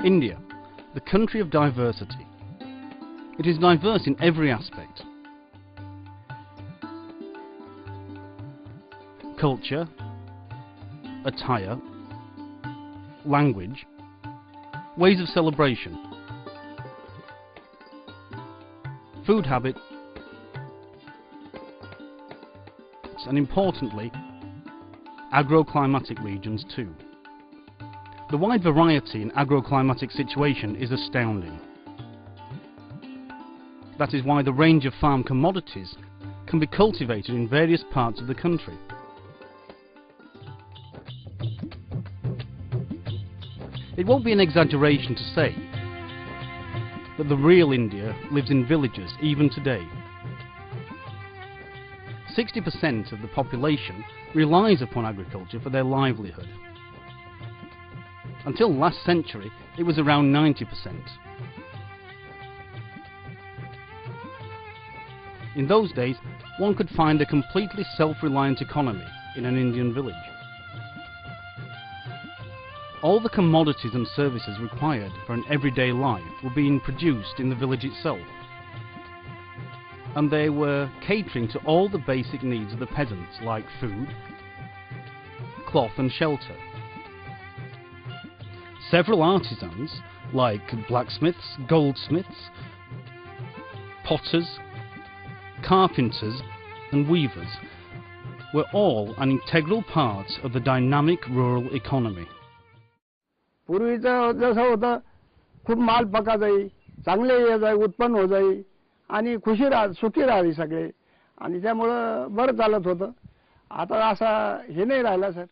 India, the country of diversity. It is diverse in every aspect. Culture, attire, language, ways of celebration, food habits, and importantly, agroclimatic regions too. The wide variety in agroclimatic situation is astounding. That is why the range of farm commodities can be cultivated in various parts of the country. It won't be an exaggeration to say that the real India lives in villages even today. 60% of the population relies upon agriculture for their livelihood. Until last century, it was around 90%. In those days, one could find a completely self-reliant economy in an Indian village. All the commodities and services required for an everyday life were being produced in the village itself, and they were catering to all the basic needs of the peasants, like food, cloth and shelter. Several artisans, like blacksmiths, goldsmiths, potters, carpenters and weavers, were all an integral part of the dynamic rural economy. पूर्वीचं जसं होतं खूप माल पका जाई, चांगले ये जाई, उत्पन्न हो जाई आणि खुशी सुखी राहावी सगळे आणि त्यामुळं बरं चालत होतं. आता असा हे नाही राहिला sir.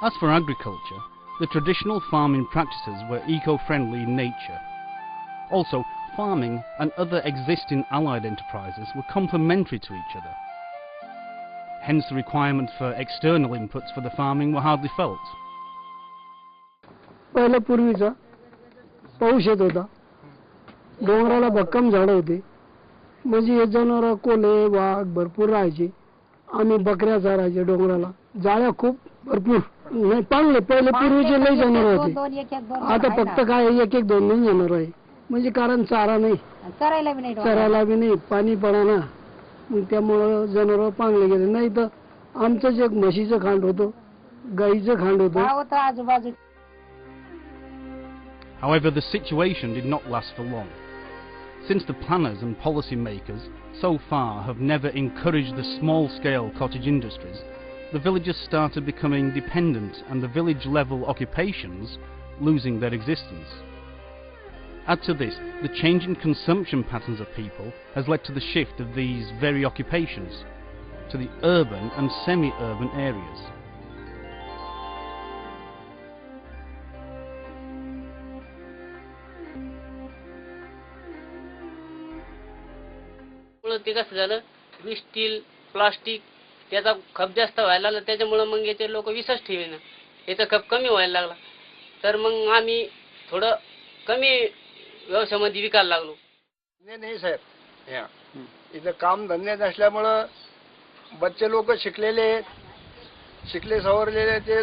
As for agriculture, the traditional farming practices were eco-friendly in nature. Also, farming and other existing allied enterprises were complementary to each other. Hence the requirement for external inputs for the farming were hardly felt. पहिलं पूर्वीचा पाऊस येत होता, डोंगराला भक्कम झाडं होती, म्हणजे हे जनावर कोल्हे वाघ भरपूर राहायचे. आम्ही बकऱ्या चरायचे डोंगराला, जाळ्या खूप भरपूर नाही पाळले. पहिले पूर्वीचे लई जनावर होते, आता फक्त काय एक एक दोन दोन जनावर आहे. म्हणजे कारण चारा नाही, चरायला बी नाही, पाणी पडाना, मग त्यामुळं जनावर पाळले गेले. नाही तर आमचं जे म्हशीचं खांड होतं, गाईचं खांड होतं आजूबाजू. However, the situation did not last for long. Since the planners and policy makers so far have never encouraged the small-scale cottage industries, the villagers started becoming dependent and the village-level occupations losing their existence. Add to this, the change in consumption patterns of people has led to the shift of these very occupations to the urban and semi-urban areas. ते कसं झालं, steel plastic त्याचा खप जास्त व्हायला लागला, त्याच्यामुळे मग याचे लोक विसच ठेवेना, याचा खप कमी व्हायला लागला. तर मग आम्ही थोडं कमी व्यवसायामध्ये विकायला लागलो. नाही साहेब, इथं काम धंदे नसल्यामुळं बच्चे लोक शिकले सवरलेले, ते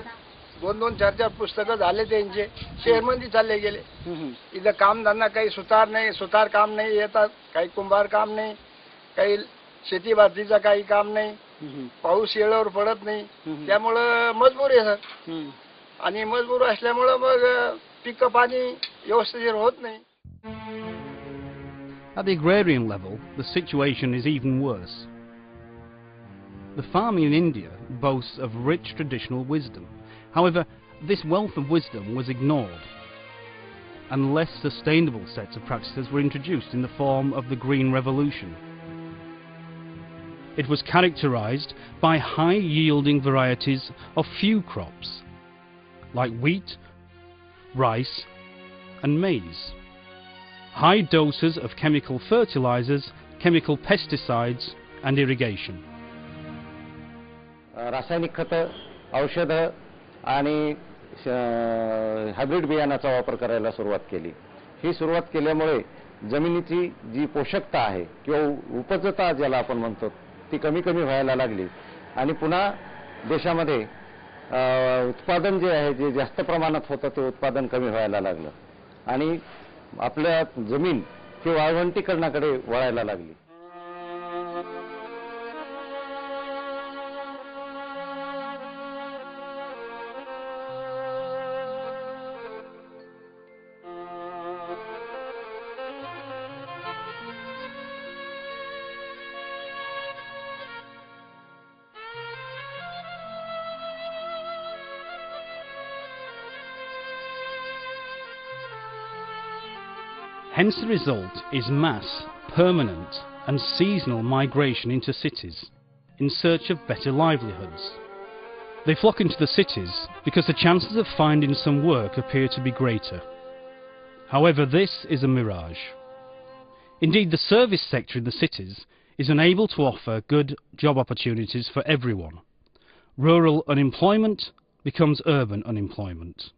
2-2, 4-4 पुस्तकं झाले त्यांचे, शहरमध्ये चालले गेले. इथं काम धंदा काही सुतार नाही, सुतार काम नाही येतात, काही कुंभार काम नाही, काही शेती भातीचं काही काम नाही, पाऊस वेळेवर पडत नाही, त्यामुळं मजबूर आहे सर. आणि मजबूर असल्यामुळं मग पिकं पाणी व्यवस्थित होत नाही. At the agrarian level, the situation is even worse. The farming in India boasts of rich traditional wisdom. However, this wealth of wisdom was ignored, and less sustainable sets of practices were introduced in the form of the Green Revolution. It was characterized by high-yielding varieties of few crops, like wheat, rice and maize. High doses of chemical fertilizers, chemical pesticides and irrigation. रासायनिक खत, औषध आणि hybrid बियाणाचा वापर करायला सुरुवात केली. ही सुरुवात केल्यामुळे जमिनीची जी पोषकता आहे किंवा उपजता ज्याला आपण म्हणतो ती कमी कमी व्हायला लागली आणि पुन्हा देशामध्ये उत्पादन जे आहे जे जास्त प्रमाणात होतं ते उत्पादन कमी व्हायला लागलं आणि आपल्या जमीन ही वाळवंटीकरणाकडे वळायला लागली. Hence the result is mass, permanent and seasonal migration into cities in search of better livelihoods. They flock into the cities because the chances of finding some work appear to be greater. However, this is a mirage. Indeed, the service sector in the cities is unable to offer good job opportunities for everyone. Rural unemployment becomes urban unemployment.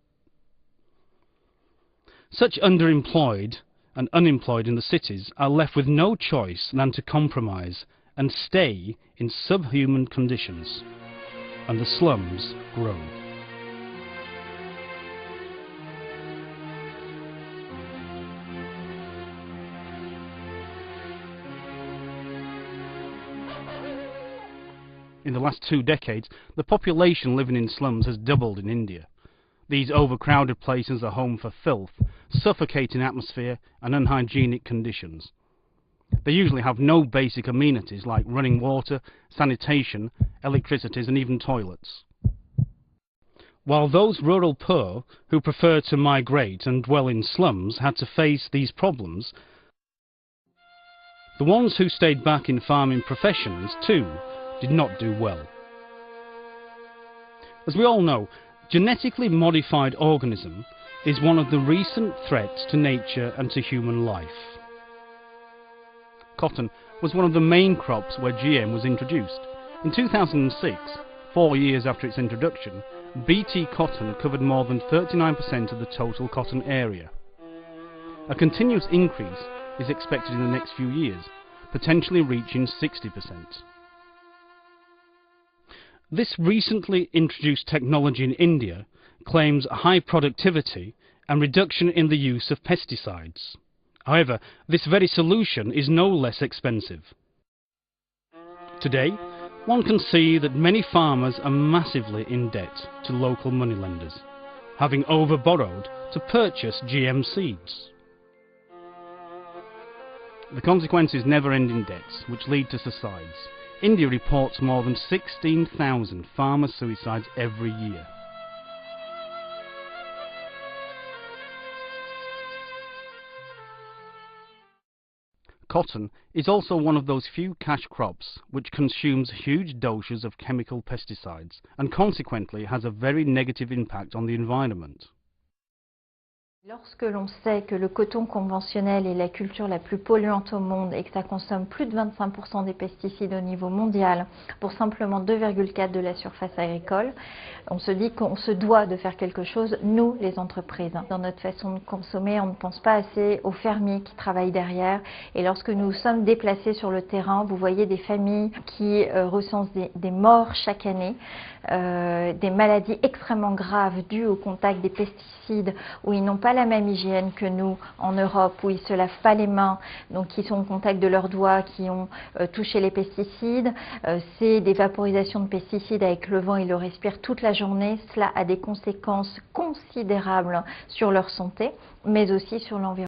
Such underemployed and unemployed in the cities are left with no choice than to compromise and stay in subhuman conditions, and the slums grow. In the last 2 decades, the population living in slums has doubled in India. These overcrowded places are home for filth, suffocating atmosphere and unhygienic conditions. They usually have no basic amenities like running water, sanitation, electricities and even toilets. While those rural poor who prefer to migrate and dwell in slums had to face these problems, the ones who stayed back in farming professions too did not do well. As we all know, genetically modified organism is one of the recent threats to nature and to human life. Cotton was one of the main crops where GM was introduced. In 2006, 4 years after its introduction, BT cotton covered more than 39% of the total cotton area. A continuous increase is expected in the next few years, potentially reaching 60%. This recently introduced technology in India claims high productivity and reduction in the use of pesticides. However, this very solution is no less expensive. Today, one can see that many farmers are massively in debt to local moneylenders, having overborrowed to purchase GM seeds. The consequences never-ending debts, which lead to suicides. India reports more than 16,000 farmer suicides every year. Cotton is also one of those few cash crops which consumes huge doses of chemical pesticides and consequently has a very negative impact on the environment. Lorsque l'on sait que le coton conventionnel est la culture la plus polluante au monde et que ça consomme plus de 25% des pesticides au niveau mondial pour simplement 2,4 de la surface agricole, on se dit qu'on se doit de faire quelque chose, nous les entreprises. Dans notre façon de consommer, on ne pense pas assez aux fermiers qui travaillent derrière et lorsque nous sommes déplacés sur le terrain, vous voyez des familles qui recensent des morts chaque année, des maladies extrêmement graves dues au contact des pesticides où ils n'ont pas la même hygiène que nous en Europe, où ils ne se lavent pas les mains, donc qui sont au contact de leurs doigts, qui ont touché les pesticides. C'est des vaporisations de pesticides avec le vent, ils le respirent toute la journée. Cela a des conséquences considérables sur leur santé, mais aussi sur l'environnement.